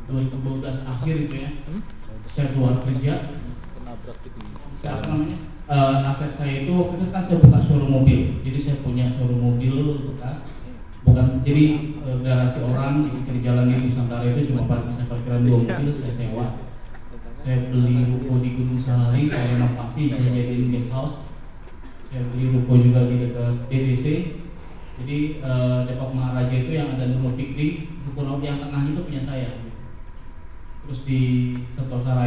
2012 akhir itu ya, saya keluar kerja. Saya apa namanya? Aset saya itu waktu itu kan saya buka showroom mobil, jadi saya punya showroom mobil bekas, bukan jadi garasi orang di jalan di Nusantara itu cuma bisa parkiran 2 mobil, saya sewa. Saya beli ruko di Gunung Sahari, saya renovasi, saya jadiin guest house. Saya beli ruko juga di dekat DDC. Jadi Depok Maharaja itu yang ada Nurul Fikri, ruko yang tengah itu punya saya. Terus di Sentosa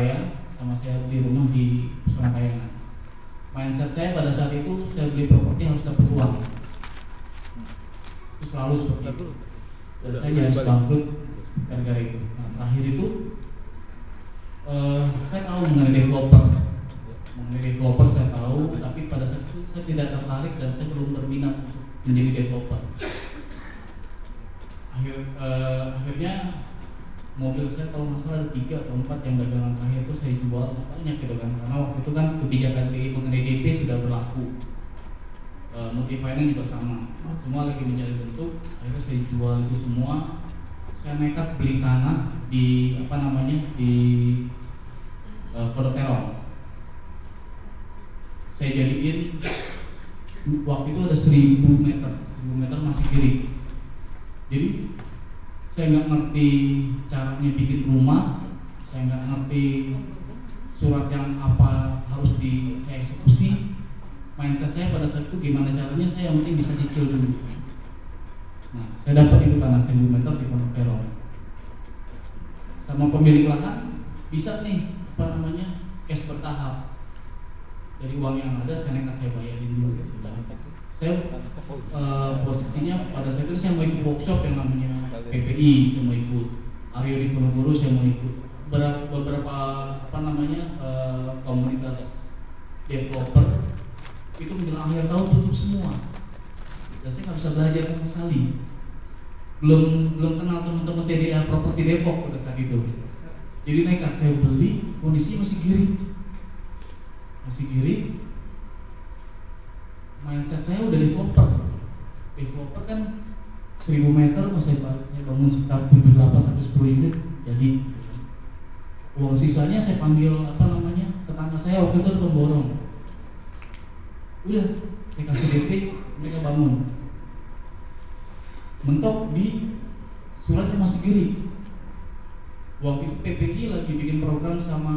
sama saya beli rumah di Pusara Kayangan. Mindset saya pada saat itu saya beli properti harus dapat uang. Itu selalu seperti itu. Dan saya nyaris bangkrut gara-gara itu. Nah, terakhir itu saya tahu mengenai developer. Mengenai developer saya tahu, tapi pada saat itu saya tidak tertarik dan saya belum berminat untuk menjadi developer. Akhirnya mobil saya kalau nggak salah ada 3 atau 4 yang dagangan terakhir itu saya jual, banyak gitu kan, karena waktu itu kan kebijakan mengenai DP sudah berlaku, multi-finance juga sama, semua lagi mencari bentuk. Akhirnya saya jual itu semua. Saya nekat beli tanah di di Pondok Terong. Saya jadiin waktu itu ada 1000 meter masih kiri. Jadi saya nggak ngerti caranya bikin rumah, saya nggak ngerti surat yang apa harus saya eksekusi. Mindset saya pada saat itu gimana caranya saya yang penting bisa cicil dulu. Nah, saya dapat itu tanah 1000 meter di Pondok Terong. Sama pemilik lahan bisa nih cash bertahap. Dari uang yang ada saya nekat saya bayarin dulu. Saya posisinya pada saat itu saya mau ikut workshop yang namanya PPI, saya mau ikut Aryo di Ponorogo, saya mau ikut beberapa komunitas developer itu menjelang akhir tahun tutup semua dan saya nggak bisa belajar sama sekali. Belum kenal teman-teman TDA properti Depok pada saat itu. Jadi nekat saya beli, kondisinya masih giring. Mindset saya udah developer kan 1000 meter, saya bangun sekitar 78 sampai 10 unit. Jadi uang sisanya saya panggil tetangga saya waktu itu pemborong. Udah saya kasih DP, mereka bangun. Mentok di suratnya masih kiri. Waktu itu PPI lagi bikin program sama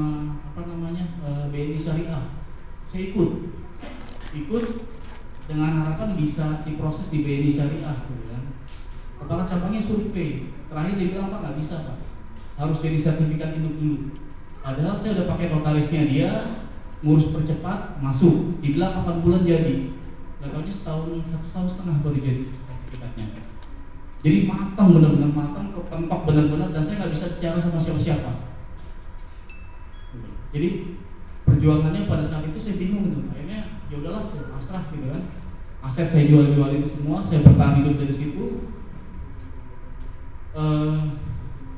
BNI Syariah. Saya ikut dengan harapan bisa diproses di BNI Syariah gitu kan. Kepala cabangnya survei, terakhir dia bilang Pak nggak bisa Pak, harus jadi sertifikat induk dulu. Padahal saya udah pakai notarisnya dia, ngurus percepat, masuk, dibilang 8 bulan jadi. Gak taunya 1,5 tahun baru jadi sertifikatnya. Jadi benar-benar matang, kepentok benar-benar, dan saya nggak bisa bicara sama siapa-siapa. Jadi perjuangannya pada saat itu saya bingung gitu. Akhirnya ya udahlah saya pasrah gitu kan. Aset saya jual-jualin semua, saya bertahan hidup dari situ.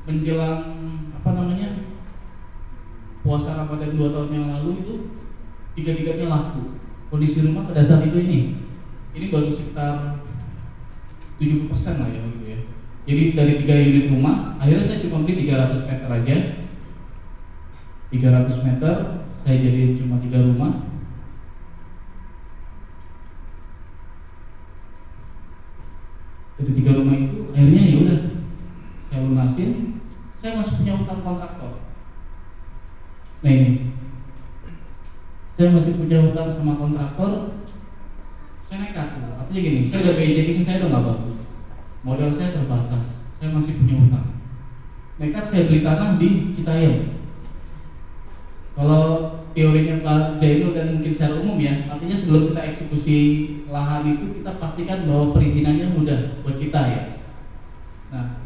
Menjelang puasa Ramadan 2 tahun yang lalu itu 3-3-nya laku. Kondisi rumah pada saat itu ini baru sekitar 70% lah ya gitu ya. Jadi dari 3 unit rumah, akhirnya saya cuma beli 300 meter aja. 300 meter saya jadiin cuma 3 rumah. Dari 3 rumah itu akhirnya ya udah saya lunasin. Saya masih punya utang kontraktor. Nah ini, saya masih punya hutang sama kontraktor. Saya nekat, artinya gini, saya udah BJ ini saya udah nggak bagus, modal saya terbatas, saya masih punya hutang. Nekat saya beli tanah di Citayam. Kalau teorinya Pak Zainul dan mungkin secara umum ya, artinya sebelum kita eksekusi lahan itu kita pastikan bahwa perizinannya mudah buat kita ya. Nah,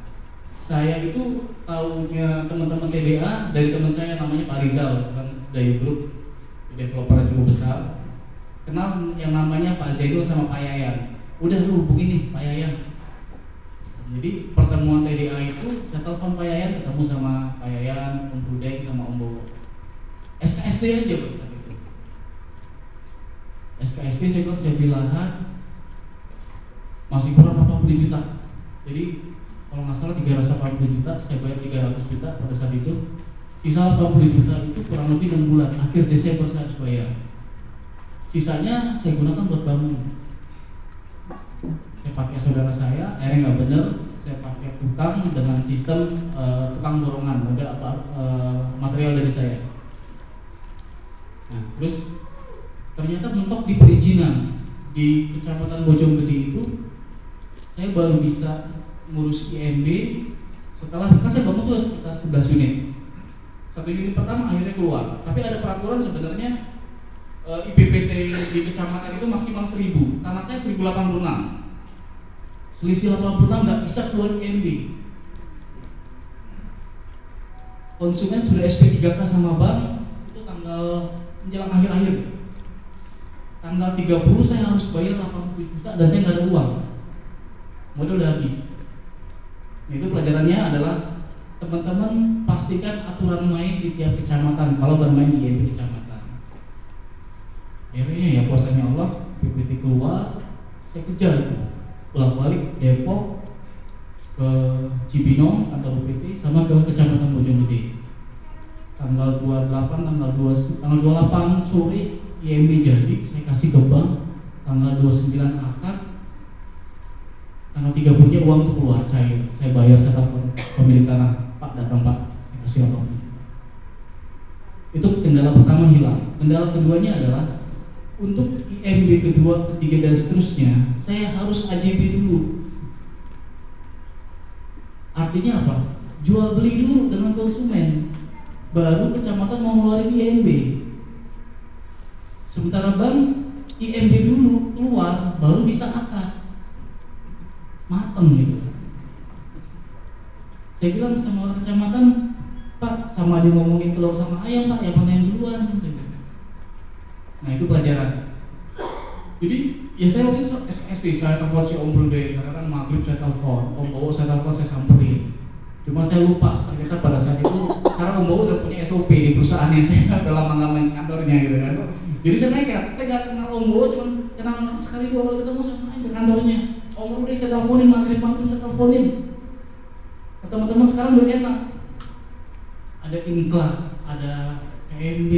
saya itu tahunya teman-teman TBA dari teman saya namanya Pak Rizal, kan dari grup developer cukup besar. Kenal yang namanya Pak Zainul sama Pak Yayan. Udah lu hubungin nih Pak Yayan. Jadi pertemuan TDA itu saya telepon Pak Yayan, ketemu sama Pak Yayan, Om Budeng sama Om Bowo. SKSD aja Pak saat itu. SKSD saya bilang saya beli lahan masih kurang 80 juta. Jadi kalau nggak salah 380 juta, saya bayar 300, 300 juta pada saat itu. Sisa 80 juta itu kurang lebih 6 bulan, akhir Desember saya harus bayar. Sisanya saya gunakan buat bangun. Saya pakai saudara saya, akhirnya nggak bener, saya pakai tukang dengan sistem tukang borongan, model material dari saya. Nah, terus ternyata mentok di perizinan di Kecamatan Bojonggede itu, saya baru bisa ngurus IMB setelah kan saya bangun tuh sekitar 11 unit. 1 unit pertama akhirnya keluar, tapi ada peraturan sebenarnya IPPT di kecamatan itu maksimal 1000, karena saya 1086. Selisih 86 nggak bisa keluar IMB. Konsumen sudah SP 3K sama bank, itu tanggal menjelang akhir-akhir. Tanggal 30 saya harus bayar 80 juta dan saya nggak ada uang. Modal udah habis. Itu pelajarannya adalah teman-teman pastikan aturan main di tiap kecamatan kalau bermain di IMB kecamatan. Akhirnya ya kuasanya Allah, PPT keluar, saya kejar itu, bolak-balik Depok ke Cibinong atau UPT sama ke Kecamatan Bojonggede. Tanggal 28, tanggal 28 sore IMB jadi, saya kasih ke bank. Tanggal 29 akad, tanggal 30-nya uang itu keluar cair. Saya bayar, saya telepon pemilik tanah, Pak datang Pak, saya kasih 80. Itu kendala pertama hilang. Kendala keduanya adalah untuk IMB kedua, ketiga dan seterusnya, saya harus AJB dulu. Artinya apa? Jual beli dulu dengan konsumen, baru kecamatan mau ngeluarin IMB. Sementara bank IMB dulu keluar, baru bisa akad. Mateng gitu. Saya bilang sama orang kecamatan, Pak, sama dia ngomongin telur sama ayam Pak, yang mana yang duluan? Nah itu pelajaran. Jadi ya saya waktu itu SD saya telepon si Om Brude, karena kan maghrib saya telepon, Om Bowo saya telepon, saya samperin. Cuma saya lupa, ternyata pada saat itu karena Om Bowo udah punya SOP di perusahaannya, saya udah lama nggak main kantornya gitu kan. Jadi saya nekat, saya nggak kenal Om Bowo, cuma kenal sekali 2 kali ketemu saya main ke kantornya. Om Brude saya teleponin, maghrib saya teleponin. Teman-teman sekarang udah enak, ada ikhlas, ada KMB.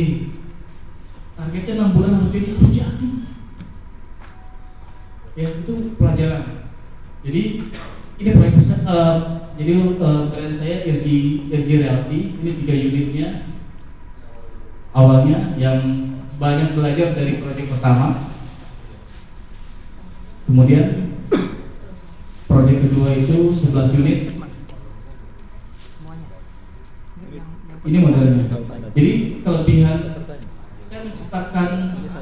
Targetnya 6 bulan harus jadi. Ya itu pelajaran. Jadi ini proyek jadi kalian saya Irgi Realty, ini 3 unitnya. Awalnya yang banyak belajar dari proyek pertama. Kemudian proyek kedua itu 11 unit. Ini modelnya. Jadi kelebihan saya menciptakan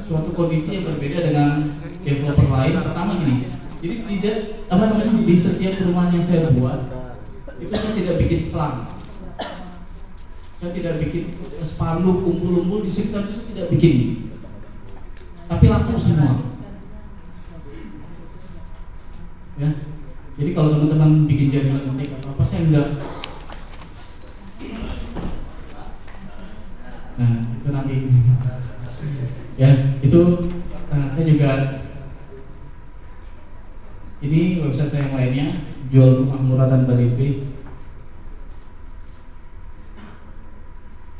suatu kondisi yang berbeda dengan developer lain. Pertama gini, jadi tidak di setiap rumah yang saya buat itu saya tidak bikin pelang, saya tidak bikin spanduk kumpul-kumpul di sekitar itu, tidak bikin, tapi laku semua. Ya, jadi kalau teman-teman bikin jadi lentik atau apa, saya enggak. Nah itu nanti ya itu saya juga ini website saya yang lainnya, jual rumah murah dan BDP.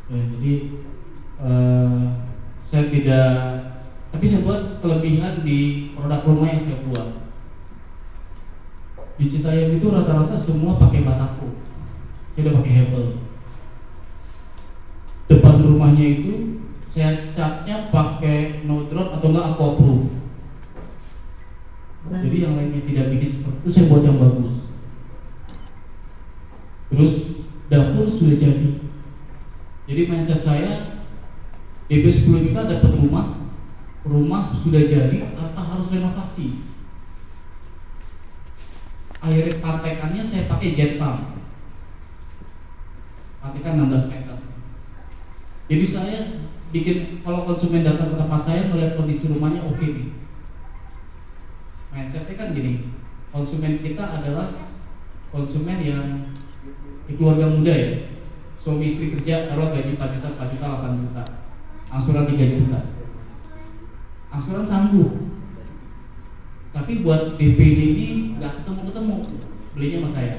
Ya, jadi saya tidak, tapi saya buat kelebihan di produk rumah yang saya buat. Di Citayam itu rata-rata semua pakai batako, saya udah pakai hebel. Depan rumahnya itu saya catnya pakai no drop atau enggak aquaproof. Jadi yang lainnya tidak bikin seperti itu, saya buat yang bagus. Terus dapur sudah jadi. Jadi mindset saya DP 10 juta dapat rumah sudah jadi tanpa harus renovasi. Air partekannya saya pakai jet pump, partekan 16 meter. Jadi saya bikin, kalau konsumen datang ke tempat saya melihat kondisi rumahnya oke nih. Mindsetnya kan gini, konsumen kita adalah konsumen yang keluarga muda ya, suami istri kerja, kalau gaji 4 juta, 8 juta, angsuran 3 juta, angsuran sanggup. Tapi buat DP ini nggak ketemu, belinya sama saya.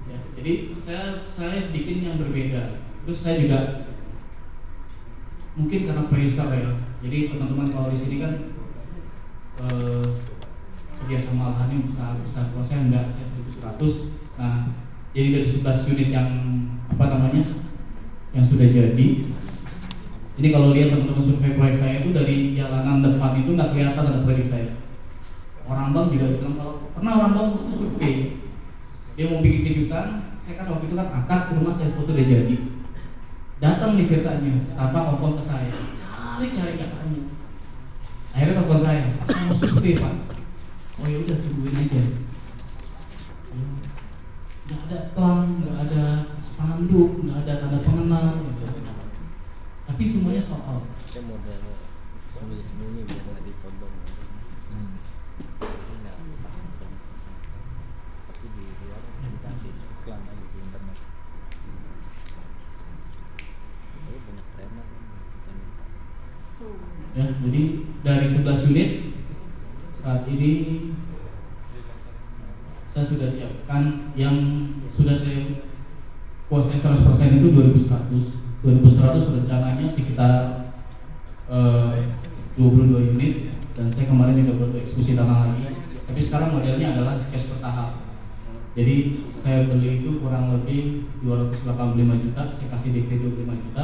Ya, Jadi saya bikin yang berbeda. Terus saya juga mungkin karena pressure ya. Jadi teman-teman kalau di sini kan kerjasama lahannya besar. Kalau saya enggak, saya 1.100. Nah, jadi dari 11 unit yang yang sudah jadi. Jadi kalau lihat teman-teman survei proyek saya itu dari jalanan depan itu nggak kelihatan ada proyek saya. Orang bank juga bilang kalau pernah orang bank itu survei, dia mau bikin kejutan. Saya kan waktu itu kan akad rumah saya foto udah jadi. Datang nih ceritanya, tanpa telepon ke saya, cari nggak ketemu. Akhirnya telepon saya, Pak saya mau survei Pak. Oh ya udah tungguin aja. Nggak ada pelang, nggak ada spanduk, nggak ada tanda pengenal gitu. Tapi semuanya soal. Kita modal sembunyi-sembunyi biar nggak ditodong. Tapi di luar kita iklan aja di internet. Tapi banyak preman kita minta. Ya, jadi dari 11 unit saat ini saya sudah siapkan yang sudah saya kuasai 100% itu 2100 rencananya sekitar 22 unit dan saya kemarin juga baru eksekusi tanah lagi. Tapi sekarang modelnya adalah cash bertahap. Jadi saya beli itu kurang lebih 285 juta, saya kasih DP 25 juta,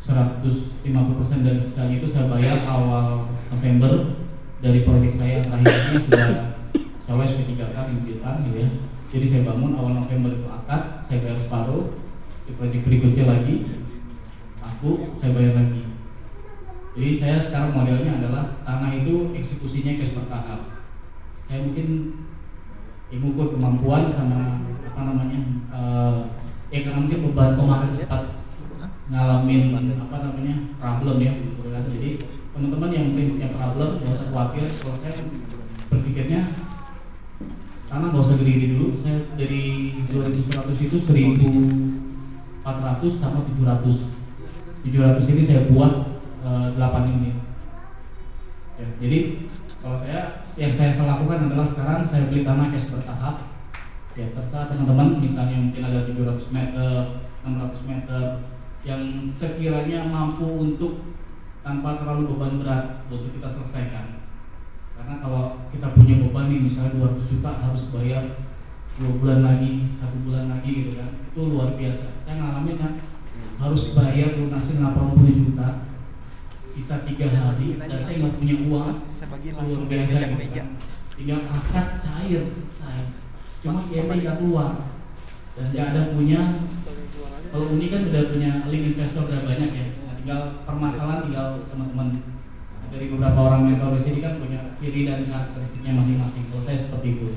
150% dari sisanya itu saya bayar awal November dari proyek saya yang terakhir ini sudah saya SP3K Bimbiran gitu ya. Jadi saya bangun awal November itu akad, saya bayar separuh, di proyek berikutnya lagi saya bayar lagi. Jadi saya sekarang modelnya adalah tanah itu eksekusinya cash bertahap. Saya mungkin mengukur kemampuan sama karena mungkin beban kemarin sempat ngalamin problem ya gitu kan. Jadi teman-teman yang mungkin punya problem nggak usah khawatir. Kalau saya berpikirnya karena nggak usah gede dulu. Saya dari 2100 itu 1400 sama 700 ini saya buat 8 unit ya. Jadi kalau yang saya lakukan adalah sekarang saya beli tanah cash bertahap ya. Terserah teman-teman, misalnya mungkin ada 700 meter 600 meter yang sekiranya mampu untuk tanpa terlalu beban berat untuk kita selesaikan. Karena kalau kita punya beban nih misalnya 200 juta harus bayar 2 bulan lagi, 1 bulan lagi gitu kan, itu luar biasa. Saya ngalamin kan harus bayar lunasin 80 juta sisa 3 hari dan saya nggak punya uang, luar biasa gitu kan. Tinggal akad cair selesai, cuma IMB nggak keluar dan nggak ada punya. Kalau Uni kan udah punya link investor udah banyak ya, nah, tinggal permasalahan tinggal teman-teman dari beberapa orang mentor di sini kan punya ciri dan karakteristiknya masing-masing. Kalau saya seperti itu,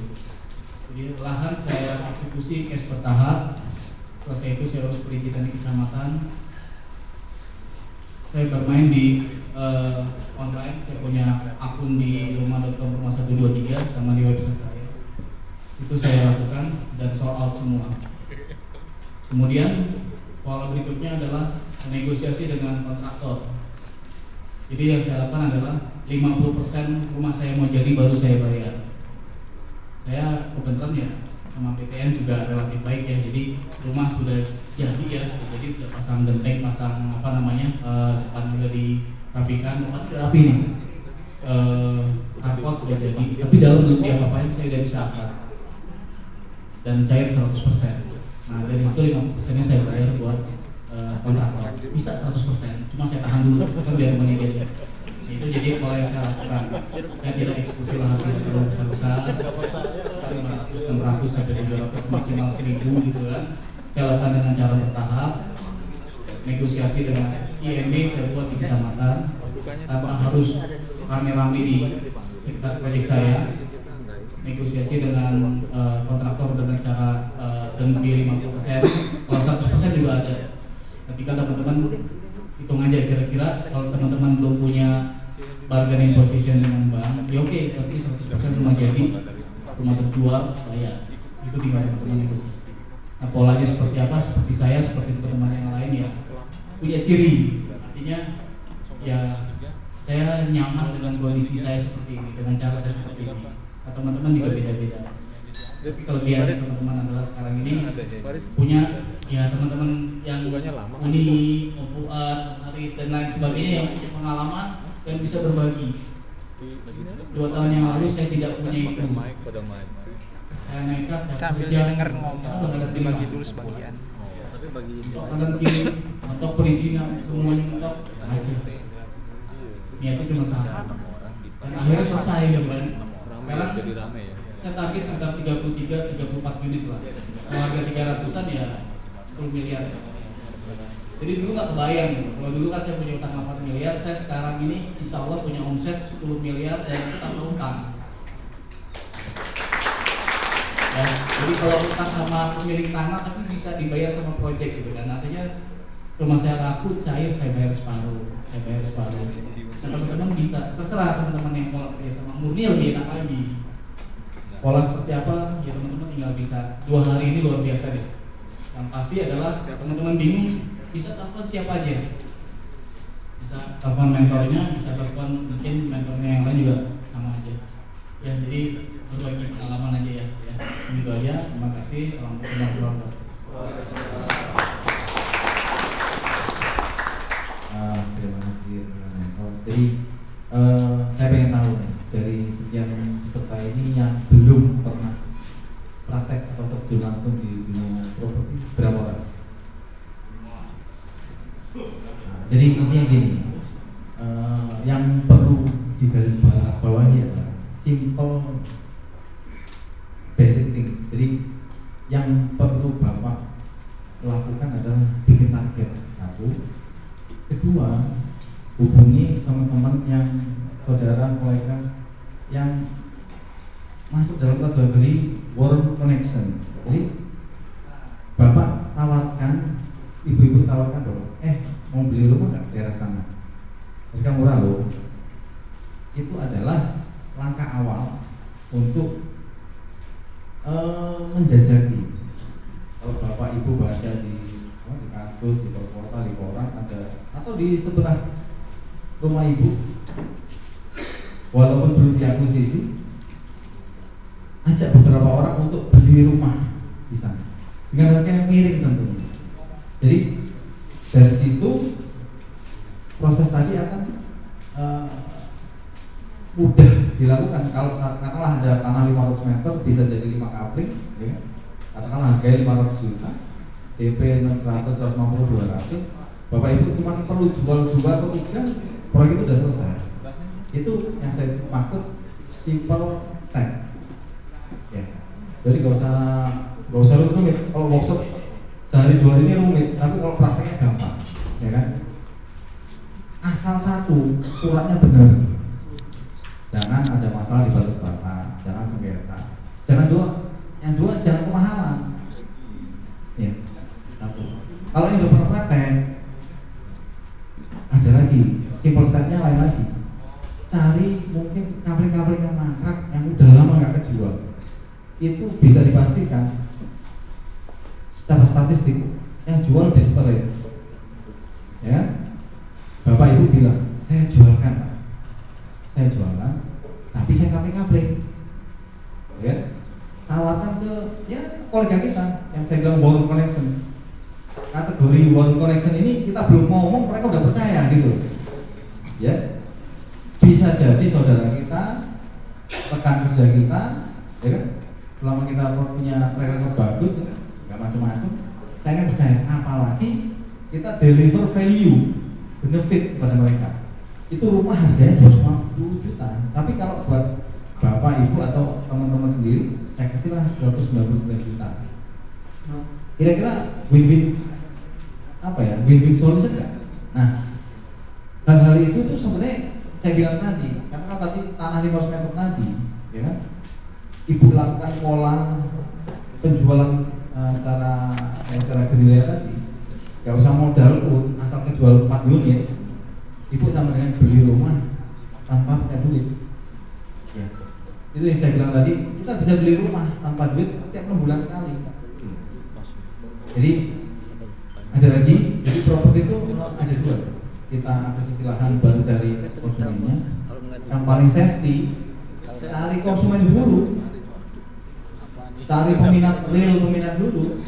jadi lahan saya eksekusi cash bertahap. Setelah itu saya harus perizinan di kecamatan. Saya bermain di online, saya punya akun di rumah.com rumah 123 sama di website saya. Itu saya lakukan dan sold out semua. Kemudian pola berikutnya adalah negosiasi dengan kontraktor. Jadi yang saya lakukan adalah 50% rumah saya mau jadi baru saya bayar. Saya kebetulan ya sama PTN juga relatif baik ya, jadi rumah sudah jadi ya, jadi sudah pasang genteng, pasang depan sudah dirapikan, tempat sudah rapi nih, carport sudah jadi, tapi dalam belum diapa-apain saya udah bisa akad dan cair 100%. Nah dari itu 50%-nya saya bayar buat kontraktor, bisa 100%, cuma saya tahan dulu, kan biar menilai. Itu jadi pola yang saya lakukan. Saya tidak eksekusi lahan tidak terlalu besar-besar, 500, 600 sampai 700 maksimal 1000 gitu kan. Saya lakukan dengan cara bertahap, negosiasi dengan IMB saya buat di kecamatan, tanpa harus rame-rame di sekitar proyek saya. Negosiasi dengan kontraktor dengan cara dengki 50%, kalau 100% juga ada. Ketika teman-teman hitung aja kira-kira kalau teman-teman belum punya bargaining position dengan bank, ya oke, berarti 100% rumah jadi, rumah terjual, bayar. Itu tinggal teman-teman negosiasi. Nah polanya seperti apa? Seperti saya, seperti teman-teman yang lain ya punya ciri. Artinya ya saya nyaman dengan kondisi saya seperti ini, dengan cara saya seperti ini. Nah, teman-teman juga beda-beda. Tapi kelebihan teman-teman adalah sekarang ini punya ya teman-teman yang Uni, Fuad, Haris dan lain sebagainya yang punya pengalaman dan bisa berbagi. 2 tahun yang lalu saya tidak punya itu. Saya nekat, saya sambil kerja, denger ngomong dibagi dulu sebagian. Tapi bagi untuk kanan kiri, untuk perizinan semuanya untuk aja. Niatnya cuma satu. Dan akhirnya selesai ya kan. Sekarang jadi rame ya. saya target sekitar 33-34 unit lah. Kalau harga 300-an ya 10 miliar. Jadi dulu nggak kebayang gitu. Kalau dulu kan saya punya utang 8 miliar, saya sekarang ini insya Allah punya omset 10 miliar dan itu tanpa utang. Ya, jadi kalau utang sama pemilik tanah tapi bisa dibayar sama proyek gitu kan. Artinya rumah saya laku, cair, saya bayar separuh. Nah teman-teman bisa, terserah teman-teman yang mau kerja sama murni lebih enak lagi. Pola seperti apa? Ya teman-teman tinggal bisa. 2 hari ini luar biasa deh. Yang pasti adalah teman-teman bingung, bisa telepon siapa aja. Bisa telepon mentornya, bisa telepon mungkin mentornya yang lain juga sama aja. Ya jadi berbagi pengalaman aja ya. Itu aja. Terima kasih. Assalamualaikum warahmatullahi wabarakatuh. Terima kasih. Jadi saya pengen tahu dari sekian peserta ini yang belum pernah praktek atau terjun langsung di dunia properti berapa orang? Jadi intinya gini, yang perlu digarisbawahi adalah simple basic thing. Jadi yang perlu Bapak lakukan adalah bikin target. 1. Kedua, hubungi teman-teman yang saudara, kolega yang masuk dalam kategori warm connection. Jadi Bapak tawarkan, ibu-ibu tawarkan bahwa mau beli rumah nggak daerah sana? Harga murah loh. Itu adalah langkah awal untuk menjajaki. Kalau Bapak Ibu baca di Kaskus, di Perkota, di koran ada, atau di sebelah rumah ibu, walaupun belum diakuisisi, ajak beberapa orang untuk beli rumah di sana dengan harga yang miring tentunya. Jadi dari situ proses tadi akan mudah dilakukan. Kalau katakanlah ada tanah 500 meter bisa jadi 5 kapling, ya. Katakanlah harganya 500 juta, DP 100, 150, 200. Bapak Ibu cuma perlu jual 2 atau 3, proyek itu sudah selesai. Itu yang saya maksud simple step. Ya. Jadi nggak usah rumit. Kalau workshop sehari 2 hari ini rumit, tapi kalau prakteknya gampang, ya kan? Asal 1, suratnya benar. Jangan ada masalah di batas-batas, jangan sengketa. Jangan 2, yang 2 jangan kemahalan. Ya. Kalau yang udah pernah praktek, ada lagi simple stepnya lain lagi. Cari mungkin kapling-kapling yang mangkrak yang udah lama nggak kejual. Itu bisa dipastikan secara statistik yang jual desperate. Ya, Bapak Ibu bilang saya jualkan, saya jualan, tapi saya kapling-kapling. Ya, tawarkan ke kolega kita yang saya bilang warm connection. Kategori warm connection ini kita belum ngomong mereka udah percaya gitu. Ya, bisa jadi saudara kita, rekan kerja kita, ya kan? Selama kita punya track record bagus, nggak macam-macam, saya kan percaya. Apalagi kita deliver value, benefit kepada mereka. Itu rumah harganya 250 juta. Tapi kalau buat Bapak, Ibu atau teman-teman sendiri, saya kasihlah 199 juta. Kira-kira win-win apa ya? Win-win solution nggak? Nah, hal-hal itu tuh sebenarnya saya bilang tadi, katakan tadi tanah 500 meter tadi, ya kan? Ibu lakukan pola penjualan secara gerilya tadi, nggak usah modal pun, asal kejual 4 unit, ibu sama dengan beli rumah tanpa punya duit. Ya. Itu yang saya bilang tadi, kita bisa beli rumah tanpa duit tiap 6 bulan sekali. Jadi ada lagi, jadi properti itu ada 2. Kita akuisisi lahan baru cari konsumennya. Yang paling safety, cari konsumen dulu. cari real peminat dulu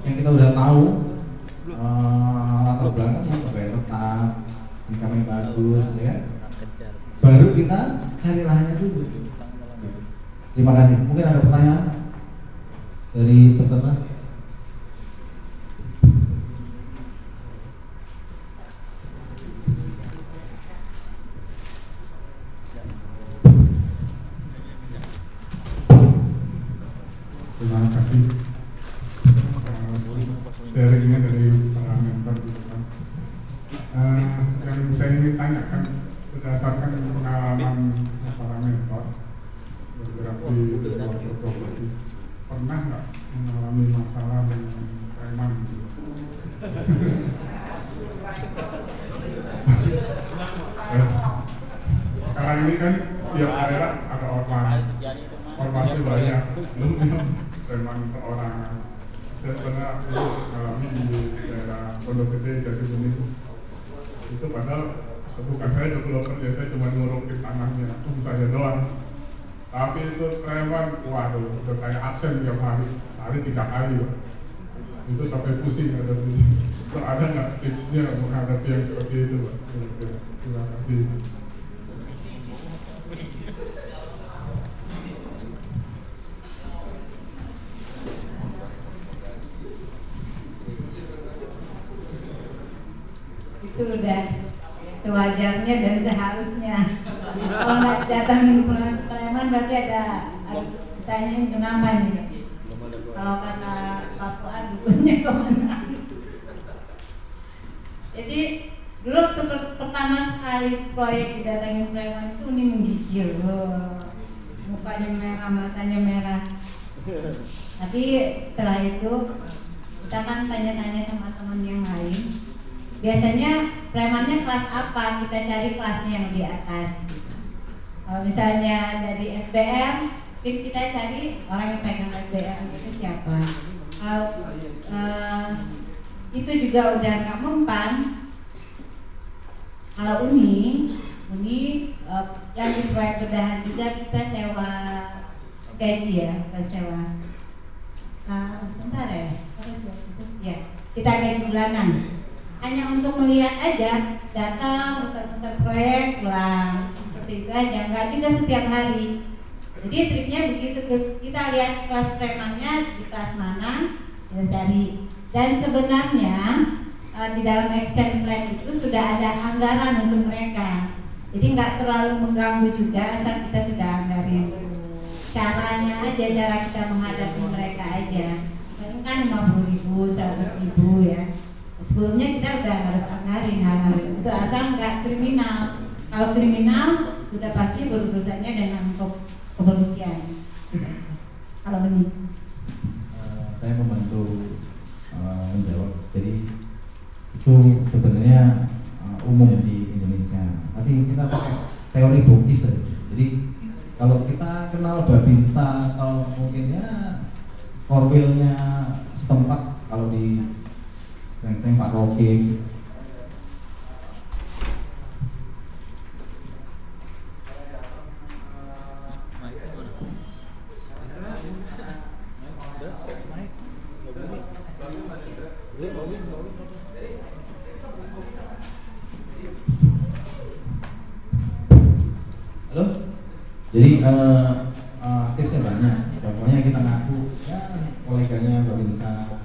yang kita udah tahu latar belakangnya pegawai tetap, income yang bagus, ya. Baru kita cari lahannya dulu. Terima kasih. Mungkin ada pertanyaan dari peserta? Terima kasih. Sharingnya dari para mentor gitu kan. Yang saya ingin tanyakan berdasarkan pengalaman para mentor bergerak di luar properti, pernah nggak mengalami masalah dengan preman? Sekarang ini kan tiap daerah ada ormasnya banyak, belum preman perorangan. Saya pernah mengalami di daerah Pondok Gede, Jatibening. Itu padahal bukan saya developer, ya saya cuma ngurukin tanahnya, saya doang. Tapi itu preman, waduh, udah kayak absen tiap hari, sehari 3 kali. Itu sampai pusing ada ini. Itu ada nggak tipsnya menghadapi yang seperti itu, Pak? Terima kasih. Itu udah sewajarnya dan seharusnya. Kalau nggak datangin preman berarti harus ditanyain kenapa nih. Kalau kata Pak Fuad dukunnya kemana? Jadi dulu waktu pertama sekali proyek didatangin preman itu ini menggigil, mukanya merah, matanya merah. Tapi setelah itu kita kan tanya-tanya sama teman yang lain. Biasanya premannya kelas apa? Kita cari kelasnya yang di atas. Kalau misalnya dari FBR, kita cari orang yang pegang FBR itu siapa. Kalau itu juga udah nggak mempan. Kalau Uni yang di proyek bedahan juga kita sewa gaji ya, bukan sewa. Bentar ya, harus ya. Kita gaji bulanan. Hanya untuk melihat aja, datang, muter-muter proyek, pulang, seperti itu aja, nggak juga setiap hari. Jadi triknya begitu, kita lihat kelas premannya di kelas mana, kita cari. Dan sebenarnya di dalam action plan itu sudah ada anggaran untuk mereka. Jadi nggak terlalu mengganggu juga, asal kita sudah anggarin. Caranya aja, cara kita menghadapi mereka aja. Kan 50.000, 100.000 ya. Sebelumnya kita udah harus anggarin hal-hal itu, asal nggak kriminal. Kalau kriminal sudah pasti berurusannya dengan kepolisian. Kalau ini saya membantu menjawab. Jadi itu sebenarnya umum di Indonesia. Tapi kita pakai teori Bokis. Jadi kalau kita kenal Babinsa atau mungkin ya korwilnya setempat, kalau di Seng Pak Rocky. Halo. Jadi tipsnya banyak. Contohnya kita ngaku ya koleganya Babinsa,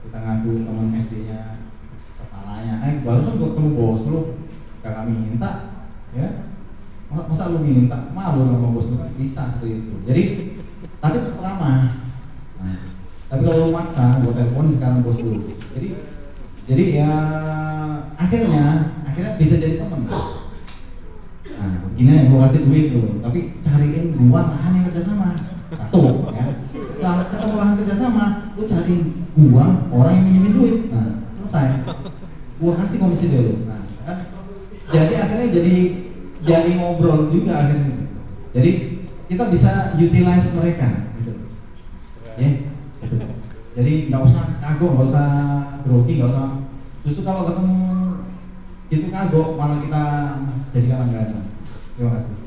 kita ngaku teman SD-nya, kepalanya, barusan gue ketemu bos lu, gak kami minta, ya, masa lu minta, malu sama bos lu, kan bisa seperti itu. Jadi, tapi tetap ramah. Nah, tapi kalau lu maksa, gue telepon sekarang bos lu. Jadi ya akhirnya bisa jadi teman. Nah, begini ya, gue kasih duit tuh, tapi cariin gua lahan yang kerjasama. Satu, ya. Setelah ketemu lahan kerjasama, lu cariin gua orang yang minjemin duit. Nah, selesai. Gua kasih komisi dulu. Nah, kan? Jadi akhirnya jadi ngobrol juga akhirnya. Jadi kita bisa utilize mereka, gitu. Ya, gitu. Jadi nggak usah kagok, nggak usah grogi, nggak usah. Justru kalau ketemu itu kagok, malah kita jadikan langganan. Terima kasih.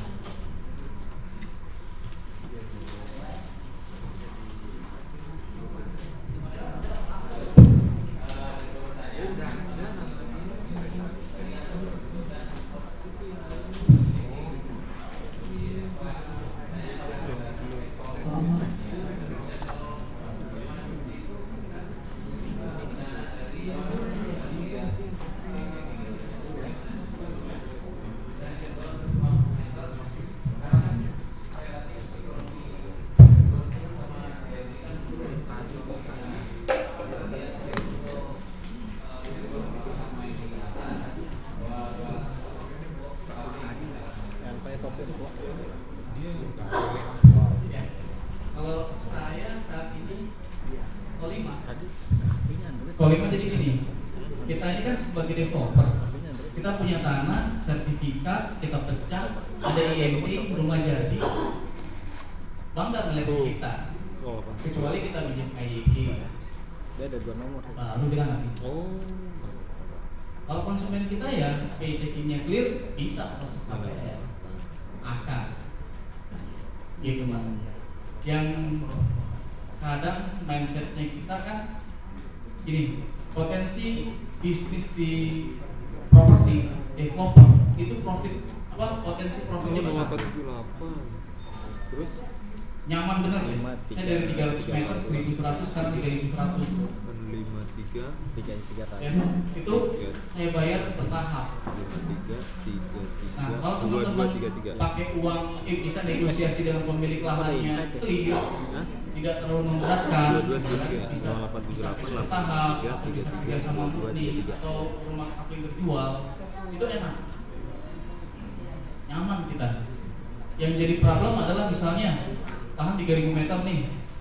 Kalau saya saat ini Kolima jadi gini, kita ini kan sebagai developer, kita punya tanah, sertifikat, kita pecah, ada IMP, rumah jadi, bangga melihat kita. Kecuali kita bikin IEK, Dia ada 2 nomor. baru kita nggak bisa. Kalau konsumen kita ya, pay checkingnya clear, bisa proses KPR, AK, gitu man. Yang kadang mindsetnya kita kan gini, potensi bisnis di properti developer itu potensi profitnya besar. Terus Nyaman bener ya. Saya dari 300 meter 1100 sekarang 3100. 3 Ya, itu saya bayar bertahap. Nah, kalau teman-teman pakai uang bisa negosiasi dengan pemilik lahannya clear, tidak terlalu memberatkan, bisa cash bertahap, atau bisa kerjasama murni, atau rumah kafling terjual, itu enak, nyaman kita. Yang jadi problem adalah misalnya tahan 3000 meter nih,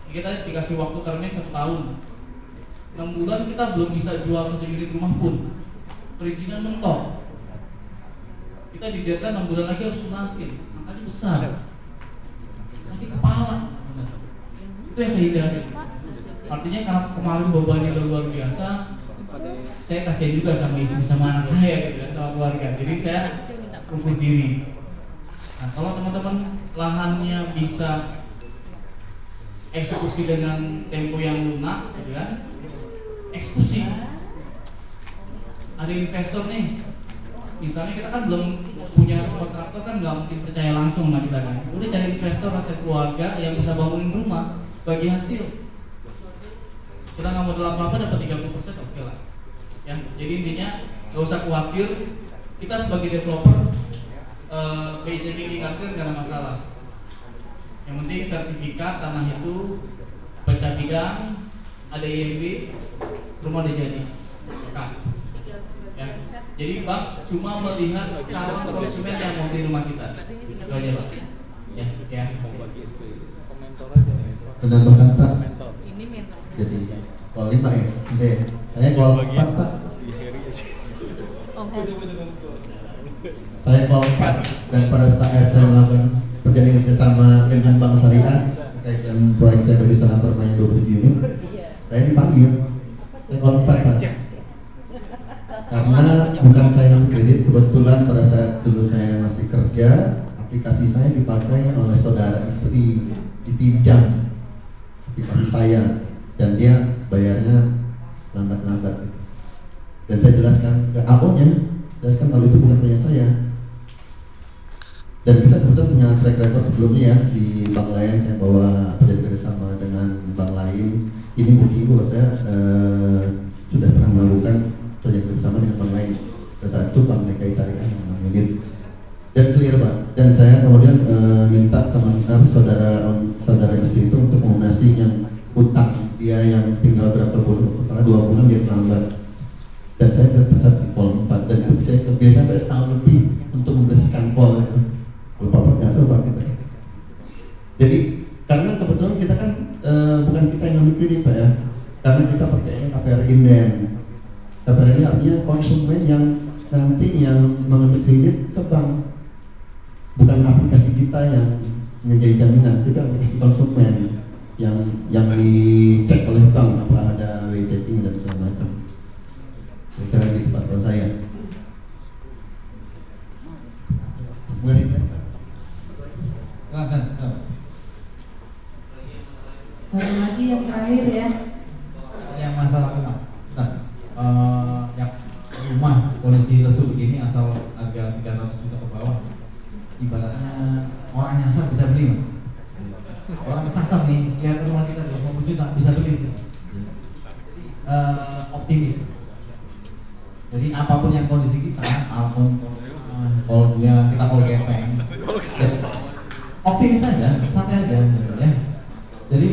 kita dikasih waktu termin 1 tahun, 6 bulan kita belum bisa jual 1 unit rumah pun, perizinan mentok. Kita di deadline 6 bulan lagi harus lunasin, angkanya besar, sakit kepala. Itu yang saya hindari. Artinya karena kemarin bebannya udah luar biasa, saya kasihan juga sama istri sama anak saya gitu, sama keluarga. Jadi saya ukur diri. Nah, kalau teman-teman lahannya bisa eksekusi dengan tempo yang lunak, gitu kan? Eksekusi. Ada investor nih, misalnya kita kan belum punya kontraktor, kan nggak mungkin percaya langsung sama kita kan. Udah cari investor atau keluarga yang bisa bangunin rumah, bagi hasil. Kita nggak modal apa-apa, dapat 30%, oke lah. Ya, jadi intinya nggak usah khawatir. Kita sebagai developer, BJK dikatakan nggak ada masalah. Yang penting sertifikat tanah itu pecah bidang, ada IMB, rumah udah jadi. Ya. Jadi Bang cuma melihat calon konsumen yang mau di rumah kita. Itu aja Bang. Ya, ya. Menambahkan Pak. Jadi call 5 ya. Oke. Saya call 4 Pak. Saya call 4 dan pada saat saya melakukan perjalanan kerjasama dengan Bank Syariah terkait dengan proyek saya bagi salam permanen 27 unit, saya dipanggil. Saya call 4 Pak. Karena bukan saya yang kredit, kebetulan pada saat dulu saya masih kerja, aplikasi saya dipakai oleh saudara istri, dipinjam aplikasi saya, dan dia bayarnya lambat-lambat. Dan saya jelaskan ke AO-nya, jelaskan kalau itu bukan punya saya. Dan kita kebetulan punya track record sebelumnya ya, di bank lain saya bawa perjanjian sama dengan bank lain. Ini bukti bahwa saya sudah pernah melakukan perjanjian bersama dengan bank lain. Pada saat itu Bank DKI Syariah yang namanya dan clear Pak. Dan saya kemudian minta teman saudara istri itu untuk melunasi yang utang dia yang tinggal berapa bulan, misalnya 2 bulan dia terlambat. Dan saya terpecat di call 4 dan itu saya biasa sampai setahun lebih untuk membersihkan call itu. Lupa Pak, nggak tahu Pak kita. Jadi karena kebetulan kita kan bukan kita yang ngambil kredit Pak ya, karena kita pakainya KPR inden. KPR ini artinya konsumen yang nanti yang mengambil kredit ke bank, bukan aplikasi kita yang menjadi jaminan, kita aplikasi konsumen yang dicek oleh bank apa ada way checking dan segala macam. Kira-kira gitu Pak kalau saya. Satu lagi yang terakhir ya. Yang masalah rumah, yang rumah polisi lesu begini asal harga 300 juta ke bawah, ibaratnya orang nyasar bisa beli Mas. Orang kesasar nih, lihat rumah kita 250 juta bisa beli. Optimis. Jadi apapun yang kondisi kita, apapun kalau dia kita call gepeng, ya, optimis aja, santai aja, ya. Jadi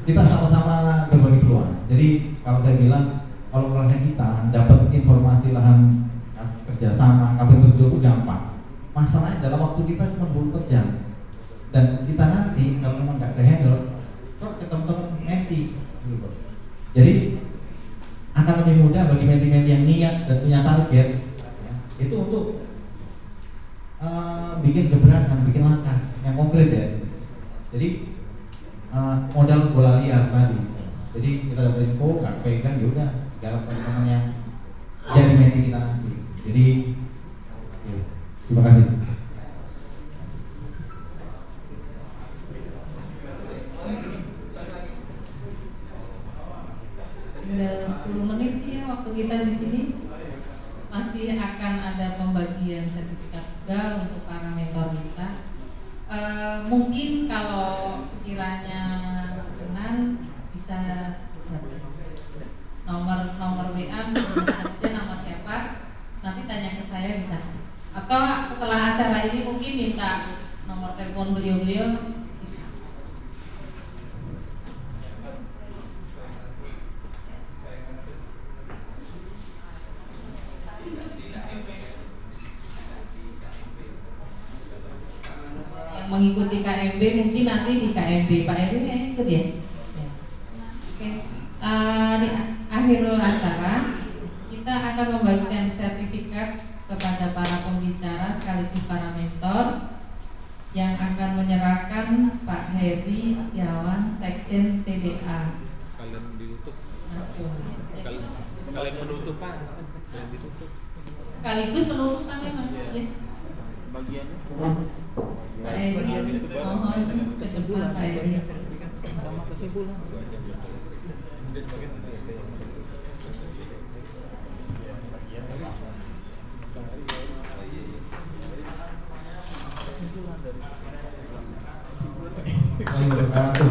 kita sama-sama berbagi peluang. Jadi kalau saya bilang, kalau merasa kita dapat informasi lahan kerjasama, KP7 itu gampang. Masalahnya dalam waktu kita cuma 24 jam. Dan kita nanti kalau memang nggak ke-handle, kok ke teman-teman menti. Jadi akan lebih mudah bagi menti-menti yang niat dan punya target, ya, itu untuk bikin gebrakan, bikin langkah yang konkret ya. Jadi modal bola liar tadi. Jadi kita dapat info, nggak pegang, ya udah, garap teman-teman yang jadi menti kita nanti. Jadi ya, terima kasih. Tinggal 10 menit sih ya waktu kita di sini. Masih akan ada pembagian sertifikat juga untuk para mentor kita. Mungkin kalau sekiranya berkenan bisa nomor WA aja nama siapa, nanti tanya ke saya bisa. Atau setelah acara ini mungkin minta nomor telepon beliau-beliau. Mengikuti KMB mungkin nanti di KMB Pak Erwin yang ikut ya. Oke. Di akhir acara kita akan membagikan sertifikat kepada para pembicara sekaligus para mentor yang akan menyerahkan Pak Heri Setiawan, Sekjen TDA. Kalian ditutup. Kalian menutup Pak. Kalian ditutup. Sekaligus penutupan memang ya. Bagiannya. Pak Edi, mohon ke depan Pak Edi. Sama kesimpulan. Ayo,